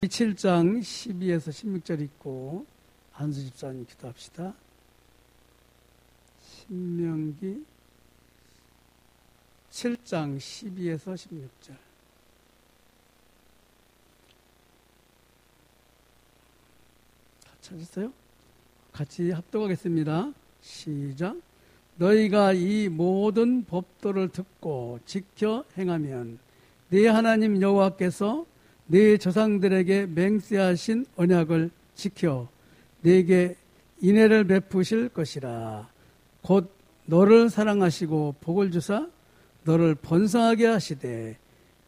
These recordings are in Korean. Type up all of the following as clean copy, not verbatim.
7장 12에서 16절 읽고 한수 집사님 기도합시다. 신명기 7장 12에서 16절. 다 찾았어요? 같이 합독하겠습니다. 시작. 너희가 이 모든 법도를 듣고 지켜 행하면 네 하나님 여호와께서 네 조상들에게 맹세하신 언약을 지켜 네게 인애를 베푸실 것이라. 곧 너를 사랑하시고 복을 주사 너를 번성하게 하시되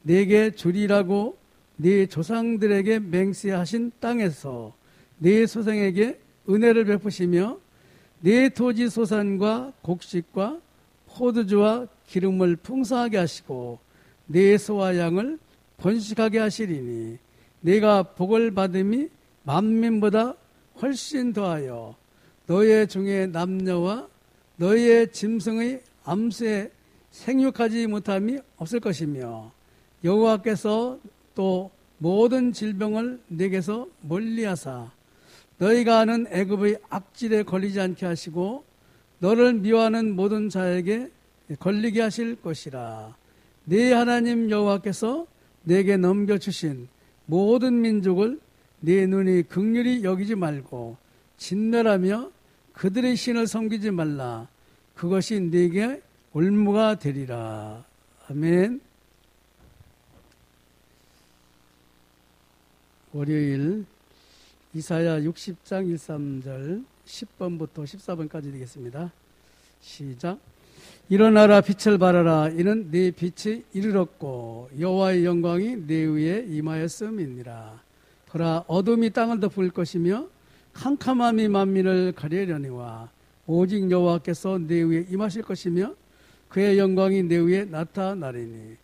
네게 주리라고 네 조상들에게 맹세하신 땅에서 네 소생에게 은혜를 베푸시며 네 토지 소산과 곡식과 포도주와 기름을 풍성하게 하시고 네 소와 양을 번식하게 하시리니 네가 복을 받음이 만민보다 훨씬 더하여 너의 중에 남녀와 너의 짐승의 암수에 생육하지 못함이 없을 것이며 여호와께서 또 모든 질병을 네게서 멀리하사 너희가 아는 애굽의 악질에 걸리지 않게 하시고 너를 미워하는 모든 자에게 걸리게 하실 것이라. 네 하나님 여호와께서 내게 넘겨주신 모든 민족을 네 눈이 긍휼히 여기지 말고 진멸하며 그들의 신을 섬기지 말라. 그것이 네게 올무가 되리라. 아멘. 월요일 이사야 60장 1, 3절 10번부터 14번까지 되겠습니다. 시작. 일어나라 빛을 발하라. 이는 네 빛이 이르렀고 여호와의 영광이 네 위에 임하였음이니라. 보라 어둠이 땅을 덮을 것이며 캄캄함이 만민을 가리려니와 오직 여호와께서 네 위에 임하실 것이며 그의 영광이 네 위에 나타나리니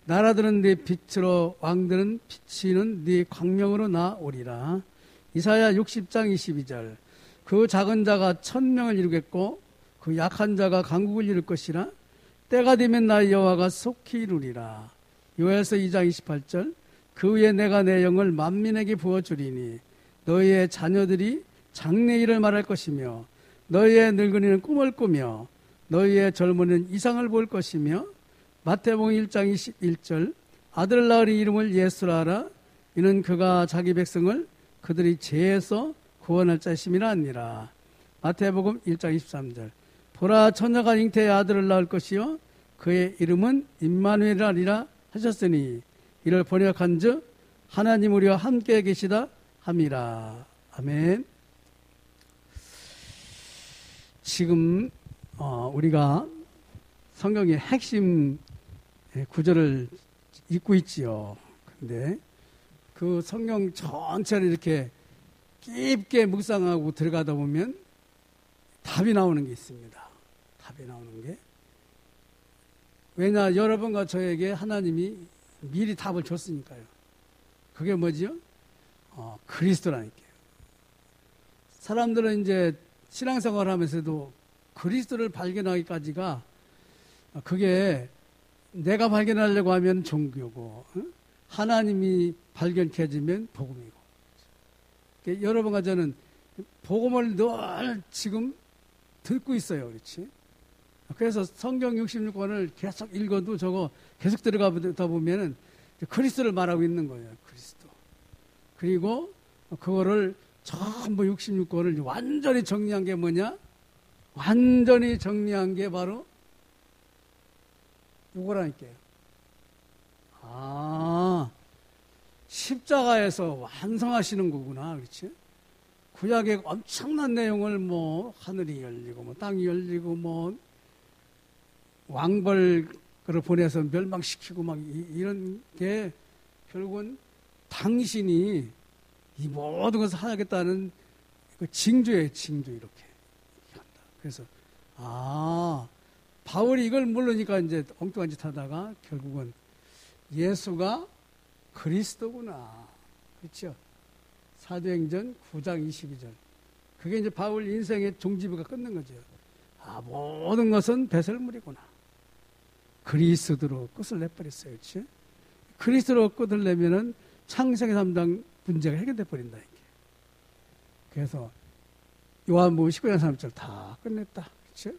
나라들은 네 빛으로 왕들은 비치는 네 광명으로 나오리라. 이사야 60장 22절. 그 작은 자가 1000명을 이루겠고 그 약한 자가 강국을 이룰 것이라. 때가 되면 나의 여호와가 속히 이루리라. 요엘서 2장 28절. 그 위에 내가 내 영을 만민에게 부어주리니 너희의 자녀들이 장래일을 말할 것이며 너희의 늙은이는 꿈을 꾸며 너희의 젊은이는 이상을 볼 것이며 마태복음 1장 21절. 아들을 낳으리 이름을 예수라 하라. 이는 그가 자기 백성을 그들이 죄에서 구원할 자심이라 하니라. 마태복음 1장 23절. 보라 처녀가 잉태의 아들을 낳을 것이요 그의 이름은 임마누엘이라 하셨으니 이를 번역한즉 하나님 우리와 함께 계시다 함이라. 아멘. 지금 우리가 성경의 핵심 구절을 읽고 있지요. 근데 그 성경 전체를 이렇게 깊게 묵상하고 들어가다 보면 답이 나오는 게 있습니다. 답이 나오는 게. 왜냐, 여러분과 저에게 하나님이 미리 답을 줬으니까요. 그게 뭐지요? 그리스도라니까요. 사람들은 이제 신앙생활 하면서도 그리스도를 발견하기까지가 그게 내가 발견하려고 하면 종교고 하나님이 발견해지면 복음이고. 여러분과 저는 복음을 늘 지금 듣고 있어요. 그렇지? 그래서 성경 66권을 계속 읽어도 저거 계속 들어가다 보면은 그리스도를 말하고 있는 거예요. 그리스도. 그리고 그거를 전부 66권을 완전히 정리한 게 뭐냐? 완전히 정리한 게 바로 이거라니까요. 십자가에서 완성하시는 거구나. 그렇지? 구약의 엄청난 내용을 하늘이 열리고 땅이 열리고 왕벌을 보내서 멸망시키고 이런 게 결국은 당신이 이 모든 것을 하겠다는 그 징조예요. 징조 이렇게 한다. 그래서 바울이 이걸 모르니까 이제 엉뚱한 짓 하다가 결국은 예수가 그리스도구나. 그렇죠? 사도행전 9장 22절. 그게 이제 바울 인생의 종지부가 끊는 거죠. 모든 것은 배설물이구나. 그리스도로 끝을 내버렸어요. 그렇지? 그리스도로 끝을 내면은 창세기 3장 문제가 해결돼 버린다. 이게. 그래서 요한복음 19장 3절 다 끝냈다. 그렇죠?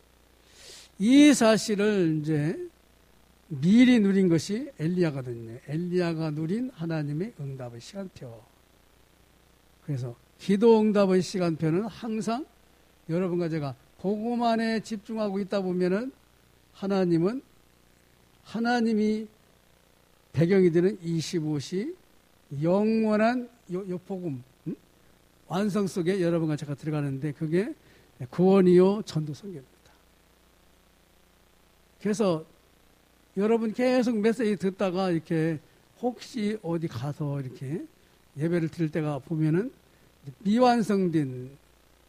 이 사실을 이제 미리 누린 것이 엘리야거든요. 엘리야가 누린 하나님의 응답의 시간표. 그래서 기도 응답의 시간표는 항상 여러분과 제가 그것만에 집중하고 있다 보면은 하나님이 배경이 되는 25시 영원한 요 복음 완성 속에 여러분과 제가 들어가는데 그게 구원이요 전도선교입니다. 그래서 여러분 계속 메시지 듣다가 이렇게 혹시 어디 가서 이렇게 예배를 드릴 때가 보면은 미완성된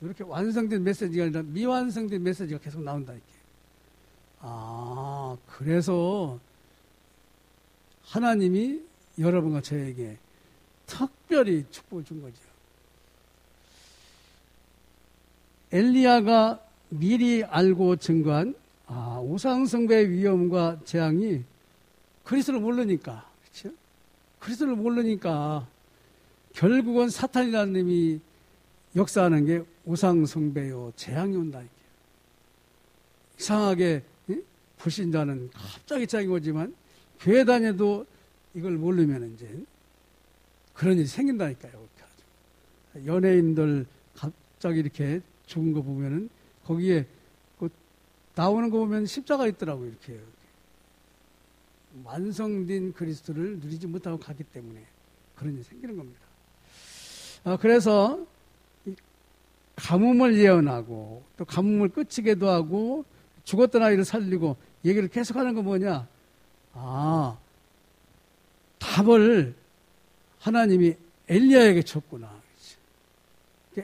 이렇게 완성된 메시지가 아니라 미완성된 메시지가 계속 나온다 이렇게. 그래서 하나님이 여러분과 저에게 특별히 축복을 준 거죠. 엘리야가 미리 알고 증거한 우상숭배의 위험과 재앙이 그리스도를 모르니까, 그렇죠? 그리스도를 모르니까 결국은 사탄이라는 놈이 역사하는 게 우상숭배요 재앙이 온다. 이게. 이상하게 불신자는 갑자기 재앙이 오지만 교회 다녀도 이걸 모르면 이제 그런 일이 생긴다니까요. 연예인들 갑자기 이렇게 죽은 거 보면은 거기에 나오는 거 보면 십자가 있더라고요. 이렇게 완성된 그리스도를 누리지 못하고 가기 때문에 그런 일이 생기는 겁니다. 그래서 가뭄을 예언하고 또 가뭄을 끝이게도 하고 죽었던 아이를 살리고 얘기를 계속하는 건 뭐냐? 답을 하나님이 엘리야에게 줬구나.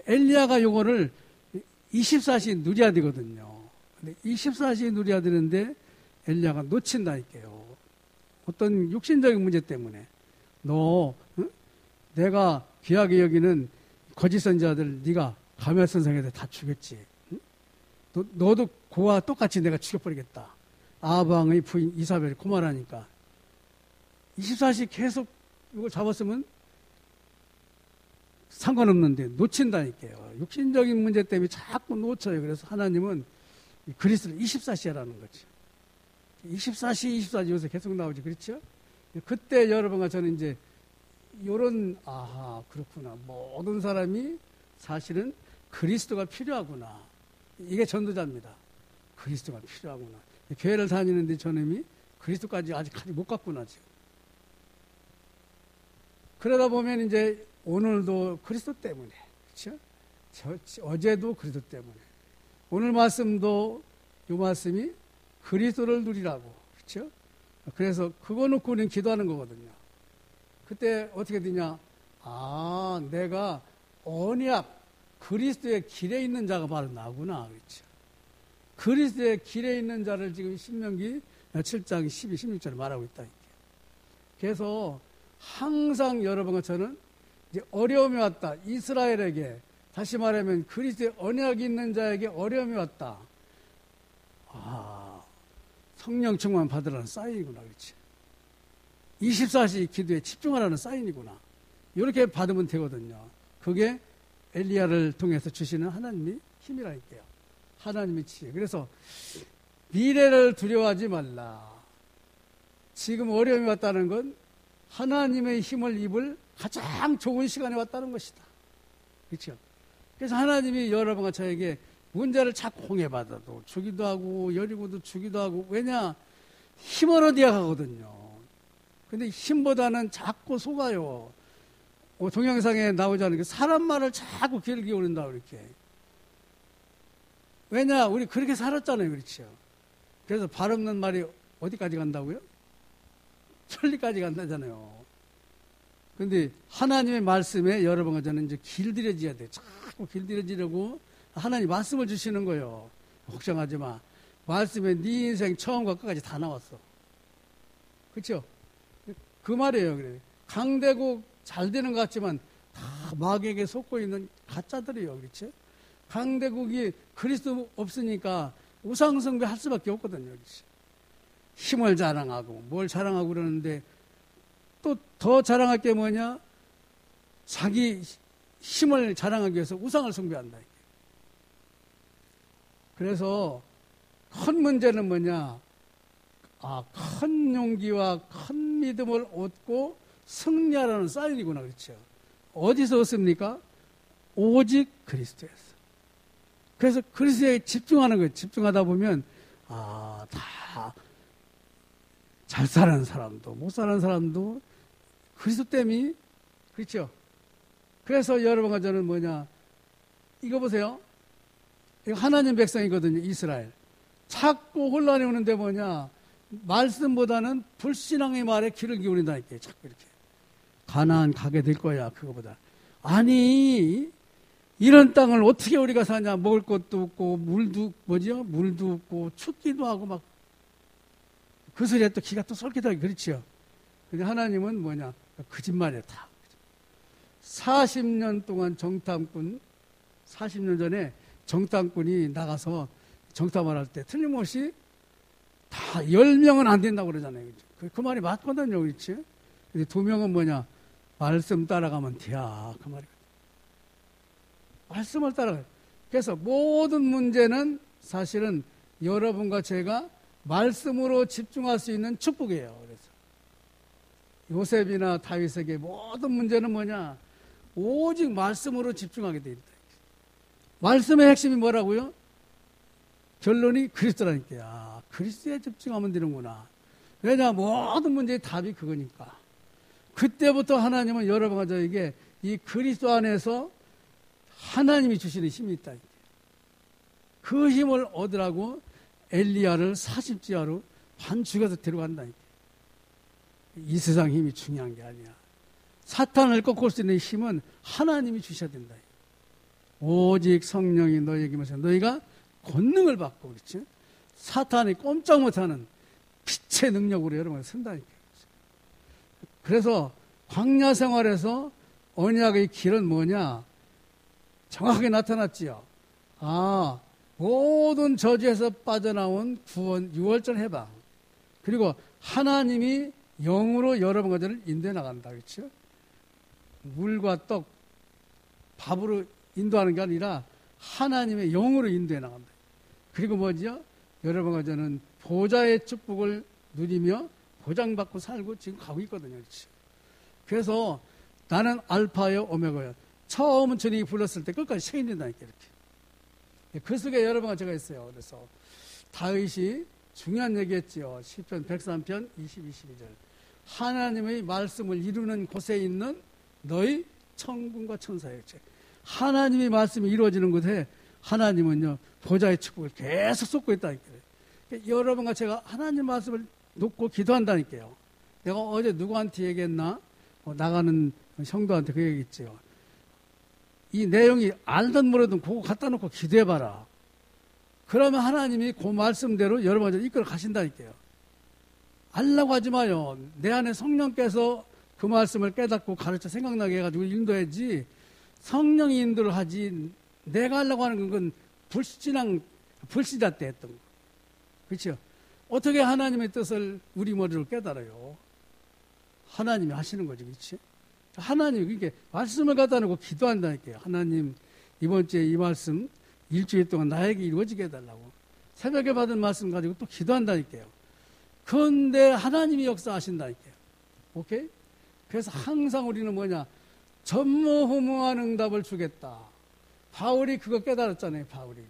엘리야가 요거를 24시 누려야 되거든요. 근데 24시 누려야 되는데 엘리야가 놓친다니까요. 어떤 육신적인 문제 때문에 내가 귀하게 여기는 거짓 선지자들 네가 감염선상에서 다 죽였지. 너도 그와 똑같이 내가 죽여버리겠다. 아방의 부인 이사벨이 그 말하니까 24시 계속 이걸 잡았으면 상관없는데 놓친다니까요. 육신적인 문제 때문에 자꾸 놓쳐요. 그래서 하나님은 그리스도를 24시라는 거죠. 24시 요새 계속 나오죠. 그렇죠? 그때 여러분과 저는 이제 요런 그렇구나. 모든 사람이 사실은 그리스도가 필요하구나. 이게 전도자입니다. 그리스도가 필요하구나. 교회를 다니는데 저놈이 그리스도까지 아직 못 갔구나, 지금. 그러다 보면 이제 오늘도 그리스도 때문에, 그렇죠? 어제도 그리스도 때문에. 오늘 말씀도 요 말씀이 그리스도를 누리라고, 그렇죠? 그래서 그거 놓고 우리는 기도하는 거거든요. 그때 어떻게 되냐? 내가 언약, 그리스도의 길에 있는 자가 바로 나구나, 그렇죠? 그리스도의 길에 있는 자를 지금 신명기 7장 12, 16절에 말하고 있다. 그래서 항상 여러분과 저는 이제 어려움이 왔다. 이스라엘에게, 다시 말하면 그리스도의 언약이 있는 자에게 어려움이 왔다. 성령 충만 받으라는 사인이구나, 그렇지? 24시 기도에 집중하라는 사인이구나. 이렇게 받으면 되거든요. 그게 엘리야를 통해서 주시는 하나님의 힘이라니까요. 하나님의 지혜. 그래서 미래를 두려워하지 말라. 지금 어려움이 왔다는 건 하나님의 힘을 입을 가장 좋은 시간이 왔다는 것이다. 그렇죠? 그래서 하나님이 여러분과 저에게 문제를 자꾸 홍해받아도 주기도 하고 여리고도 주기도 하고, 왜냐? 힘을 얻어야 가거든요. 근데 힘보다는 자꾸 속아요. 동영상에 나오지 않은 게 사람 말을 자꾸 귀를 기울인다, 이렇게. 왜냐? 우리 그렇게 살았잖아요, 그렇죠? 그래서 발 없는 말이 어디까지 간다고요? 천리까지 간다잖아요. 근데 하나님의 말씀에 여러분과 저는 이제 길들여져야 돼요. 자꾸 길들여지려고 하나님 말씀을 주시는 거예요. 걱정하지 마. 말씀에 네 인생 처음과 끝까지 다 나왔어. 그렇죠? 그 말이에요. 그래. 강대국 잘 되는 것 같지만 다 마귀에게 속고 있는 가짜들이에요. 그렇죠? 강대국이 그리스도 없으니까 우상숭배 할 수밖에 없거든요. 그렇죠? 힘을 자랑하고 뭘 자랑하고 그러는데 또 더 자랑할 게 뭐냐? 자기 힘을 자랑하기 위해서 우상을 숭배한다. 그래서 큰 문제는 뭐냐? 큰 용기와 큰 믿음을 얻고 승리하라는 사인이구나. 그렇죠? 어디서 얻습니까? 오직 그리스도에서. 그래서 그리스도에 집중하는 거예요. 집중하다 보면 다 잘 사는 사람도 못 사는 사람도 그리스도 때문에 그렇죠. 그래서 여러분과 저는 뭐냐, 이거 보세요. 이거 하나님 백성이거든요. 이스라엘. 자꾸 혼란이 오는데 뭐냐, 말씀보다는 불신앙의 말에 귀를 기울인다니까. 자꾸 이렇게 가나안 가게 될 거야. 그거보다 아니, 이런 땅을 어떻게 우리가 사냐? 먹을 것도 없고 물도 없고 춥기도 하고 막 그 소리에 또 기가 또 솔깃하게 그렇지요. 근데 하나님은 뭐냐? 거짓말이야 다. 40년 동안 40년 전에 정탐꾼이 나가서 정탐을 할 때 틀림없이 다 10명은 안 된다고 그러잖아요. 그 말이 맞거든요. 그렇지? 근데 2명은 뭐냐? 말씀 따라가면 돼야. 그 말이거든요. 말씀을 따라가요. 그래서 모든 문제는 사실은 여러분과 제가 말씀으로 집중할 수 있는 축복이에요. 그래서 요셉이나 다윗에게 모든 문제는 뭐냐? 오직 말씀으로 집중하게 돼 있다. 말씀의 핵심이 뭐라고요? 결론이 그리스도라니까요. 그리스도에 집중하면 되는구나. 왜냐? 모든 문제의 답이 그거니까. 그때부터 하나님은 여러분과 저에게 이 그리스도 안에서 하나님이 주시는 힘이 있다. 그 힘을 얻으라고 엘리야를 40지하로 반 죽여서 데려간다. 이 세상 힘이 중요한 게 아니야. 사탄을 꺾을 수 있는 힘은 하나님이 주셔야 된다. 오직 성령이 너희에게 임하셔서 너희가 권능을 받고, 그렇지? 사탄이 꼼짝 못하는 빛의 능력으로 여러분을 쓴다니까. 그래서 광야 생활에서 언약의 길은 뭐냐? 정확하게 나타났지요. 모든 저주에서 빠져나온 구원, 유월절 해방. 그리고 하나님이 영으로 여러분과 저를 인도해 나간다. 그렇죠? 물과 떡, 밥으로 인도하는 게 아니라 하나님의 영으로 인도해 나간다. 그리고 뭐죠? 여러분과 저는 보좌의 축복을 누리며 보장받고 살고 지금 가고 있거든요. 그렇죠? 그래서 나는 알파요 오메가요. 처음은 주님이 불렀을 때 끝까지 책임진다니까. 이렇게. 그 속에 여러분과 제가 있어요. 그래서 다윗이 중요한 얘기했지요. 시편 103편 20, 22절. 하나님의 말씀을 이루는 곳에 있는 너희 천군과 천사의 책. 하나님의 말씀이 이루어지는 곳에 하나님은요 보좌의 축복을 계속 쏟고 있다니까요. 여러분과 제가 하나님 말씀을 놓고 기도한다니까요. 내가 어제 누구한테 얘기했나? 나가는 성도한테 그 얘기했지요. 이 내용이 알든 모르든 그거 갖다 놓고 기도해봐라. 그러면 하나님이 그 말씀대로 여러분을 이끌어 가신다니까요. 알라고 하지 마요. 내 안에 성령께서 그 말씀을 깨닫고 가르쳐 생각나게 해가지고 인도해야지. 성령이 인도를 하지. 내가 하려고 하는 건 불신자 때 했던 거. 그렇죠? 어떻게 하나님의 뜻을 우리 머리로 깨달아요? 하나님이 하시는 거죠. 그렇지? 하나님, 그러니까 말씀을 갖다 놓고 기도한다니까요. 하나님, 이번 주에 이 말씀 일주일 동안 나에게 이루어지게 해달라고. 새벽에 받은 말씀 가지고 또 기도한다니까요. 그런데 하나님이 역사하신다니까요. 오케이? 그래서 항상 우리는 뭐냐? 전무후무한 응답을 주겠다. 바울이 그거 깨달았잖아요. 바울이.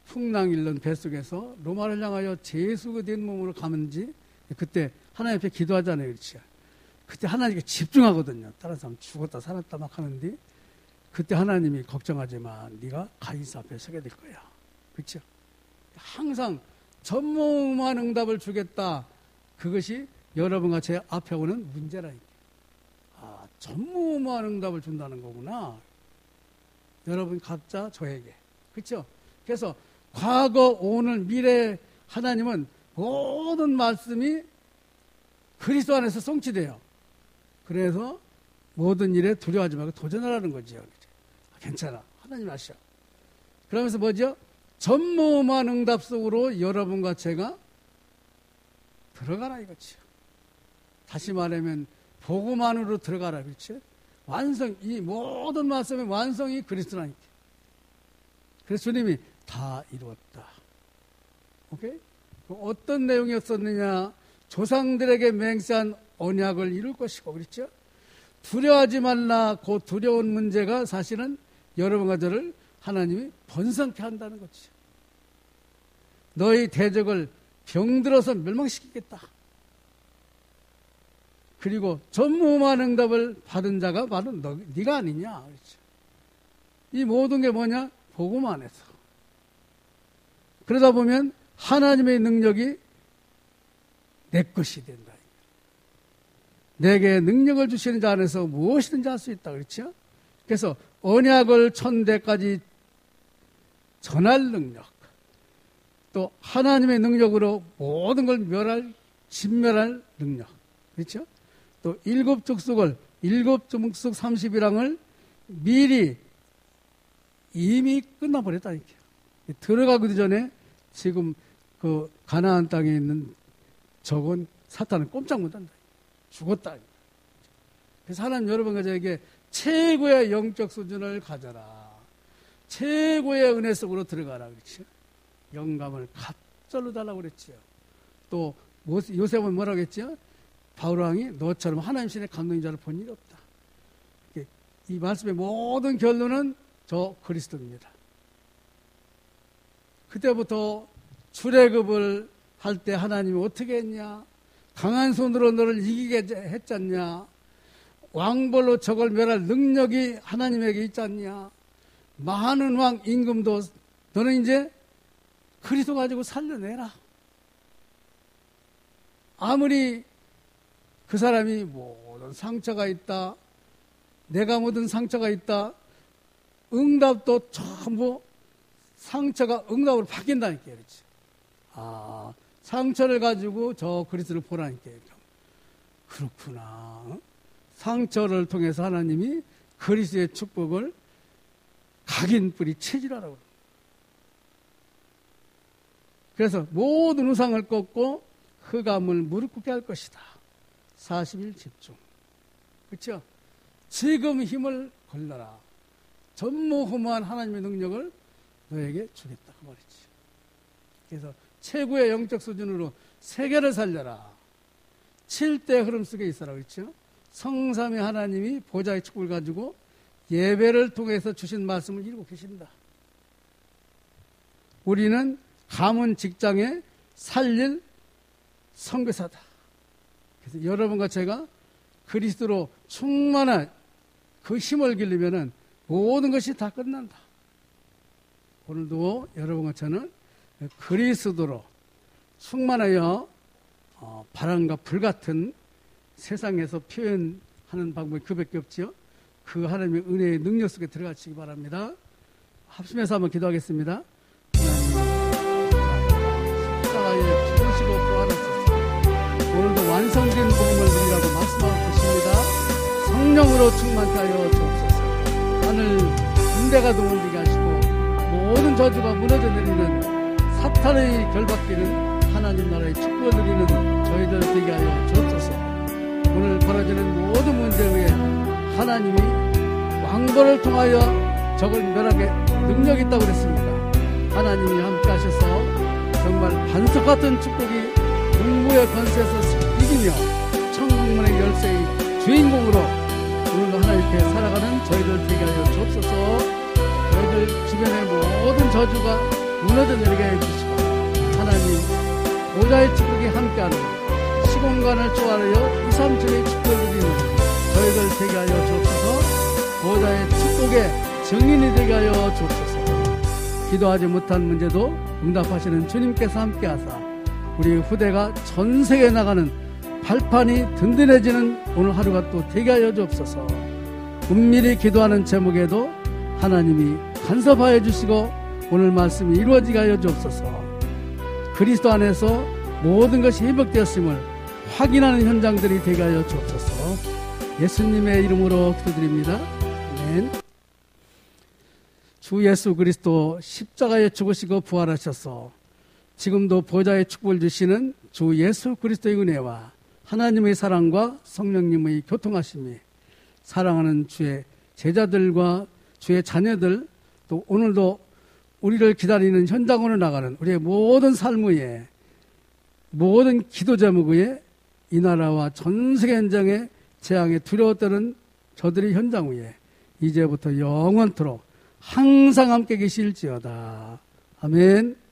풍랑 일는 뱃속에서 로마를 향하여 제수된 몸으로 가는지 그때 하나님 앞에 기도하잖아요. 그렇죠? 그때 하나님께 집중하거든요. 다른 사람 죽었다 살았다 막 하는데 그때 하나님이 걱정하지 마. 네가 가이사 앞에 서게 될 거야. 그렇죠? 항상 전무후무한 응답을 주겠다. 그것이 여러분과 제 앞에 오는 문제라니까. 전무후무한 응답을 준다는 거구나. 여러분 각자 저에게. 그렇죠? 그래서 과거, 오늘, 미래 하나님은 모든 말씀이 그리스도 안에서 성취돼요. 그래서 모든 일에 두려워하지 말고 도전하라는 거죠. 괜찮아. 하나님 아시죠? 그러면서 뭐죠? 전무후무한 응답 속으로 여러분과 제가 들어가라 이거죠. 다시 말하면 복음 안으로 들어가라. 그렇지? 완성, 이 모든 말씀의 완성이 그리스도라니까. 그래서 주님이 다 이루었다. 오케이? 어떤 내용이었었느냐? 조상들에게 맹세한 언약을 이룰 것이고, 그렇죠? 두려워하지 말라. 그 두려운 문제가 사실은 여러분과 저를 하나님이 번성케 한다는 거죠. 너희 대적을 병들어서 멸망시키겠다. 그리고 전무후무한 응답을 받은 자가 바로 네가 아니냐. 그렇죠? 이 모든 게 뭐냐? 복음 안에서. 그러다 보면 하나님의 능력이 내 것이 된다. 내게 능력을 주시는 자 안에서 무엇이든지 할 수 있다. 그렇죠? 그래서 언약을 천대까지 전할 능력, 또 하나님의 능력으로 모든 걸 진멸할 능력. 그렇죠? 또 일곱 족속을, 일곱 족속 30이랑을 미리 이미 끝나버렸다니까. 들어가기도 전에 지금 그 가나안 땅에 있는 적은 사탄은 꼼짝 못한다. 죽었다. 그래서 하나님 여러분과 저에게 최고의 영적 수준을 가져라. 최고의 은혜 속으로 들어가라. 그렇죠? 영감을 갑절로 달라고 그랬지요. 또 요셉은 뭐라고 했죠? 바울왕이 너처럼 하나님 신의 감동인 자를 본 일이 없다. 이 말씀의 모든 결론은 저 그리스도입니다. 그때부터 출애굽을 할 때 하나님이 어떻게 했냐? 강한 손으로 너를 이기게 했잖냐? 왕벌로 적을 멸할 능력이 하나님에게 있잖냐? 많은 왕 임금도 너는 이제 그리스도 가지고 살려내라. 아무리 그 사람이 모든 상처가 있다, 내가 모든 상처가 있다, 응답도 전부 상처가 응답으로 바뀐다니까. 그렇지? 상처를 가지고 저 그리스도를 보라니까. 그렇구나. 상처를 통해서 하나님이 그리스도의 축복을 각인뿌리 체질하라고. 그래서 모든 우상을 꺾고 흑암을 무릎 꿇게 할 것이다. 40일 집중. 그렇죠? 지금 힘을 걸러라. 전무후무한 하나님의 능력을 너에게 주겠다. 그 말이지. 그래서 최고의 영적 수준으로 세계를 살려라. 7대 흐름 속에 있어라. 그렇죠? 성삼위 하나님이 보좌의 축복을 가지고 예배를 통해서 주신 말씀을 이루고 계신다. 우리는 가문 직장에 살릴 선교사다. 그래서 여러분과 제가 그리스도로 충만한 그 힘을 기르면은 모든 것이 다 끝난다. 오늘도 여러분과 저는 그리스도로 충만하여 바람과 불 같은 세상에서 표현하는 방법이 그밖에 없지요. 그 하나님의 은혜의 능력 속에 들어가시기 바랍니다. 합심해서 한번 기도하겠습니다. 십자가에 죽으시고 부활하셨습니다. 오늘도 완성된 복음을 누리라고 말씀하고 계십니다. 성령으로 충만케 하여 주옵소서. 하늘 군대가 동원되게 하시고 모든 저주가 무너져 내리는 사탄의 결박기는 하나님 나라의 축복을 누리는 저희들 되게 하여 주옵소서. 오늘 벌어지는 모든 문제 위에 하나님이 왕벌을 통하여 적을 멸하게 능력이 있다고 그랬습니다. 하나님이 함께 하셔서 정말 반석 같은 축복이 공무의 권세에서 이기며 천국문의 열쇠의 주인공으로 오늘도 하나님께 살아가는 저희들 되게 하여 주옵소서. 저희들 주변의 모든 저주가 무너져 내리게 해주시고 하나님 보좌의 축복이 함께하는 시공간을 초월하여 2, 3주의 축복을 누리는 저희들 되게 하여 주옵소서. 보좌의 축복의 증인이 되게 하여 주옵소서. 기도하지 못한 문제도 응답하시는 주님께서 함께하사 우리 후대가 전 세계에 나가는 발판이 든든해지는 오늘 하루가 또 되게 하여 주옵소서. 은밀히 기도하는 제목에도 하나님이 간섭하여 주시고 오늘 말씀이 이루어지게 하여 주옵소서. 그리스도 안에서 모든 것이 회복되었음을 확인하는 현장들이 되게 하여 주옵소서. 예수님의 이름으로 기도드립니다. 아멘. 주 예수 그리스도 십자가에 죽으시고 부활하셔서 지금도 보좌의 축복을 주시는 주 예수 그리스도의 은혜와 하나님의 사랑과 성령님의 교통하심이 사랑하는 주의 제자들과 주의 자녀들, 또 오늘도 우리를 기다리는 현장으로 나가는 우리의 모든 삶 위에, 모든 기도 제목 위에, 이 나라와 전 세계 현장에 재앙에 두려워 떠는 저들의 현장 위에 이제부터 영원토록 항상 함께 계실지어다. 아멘.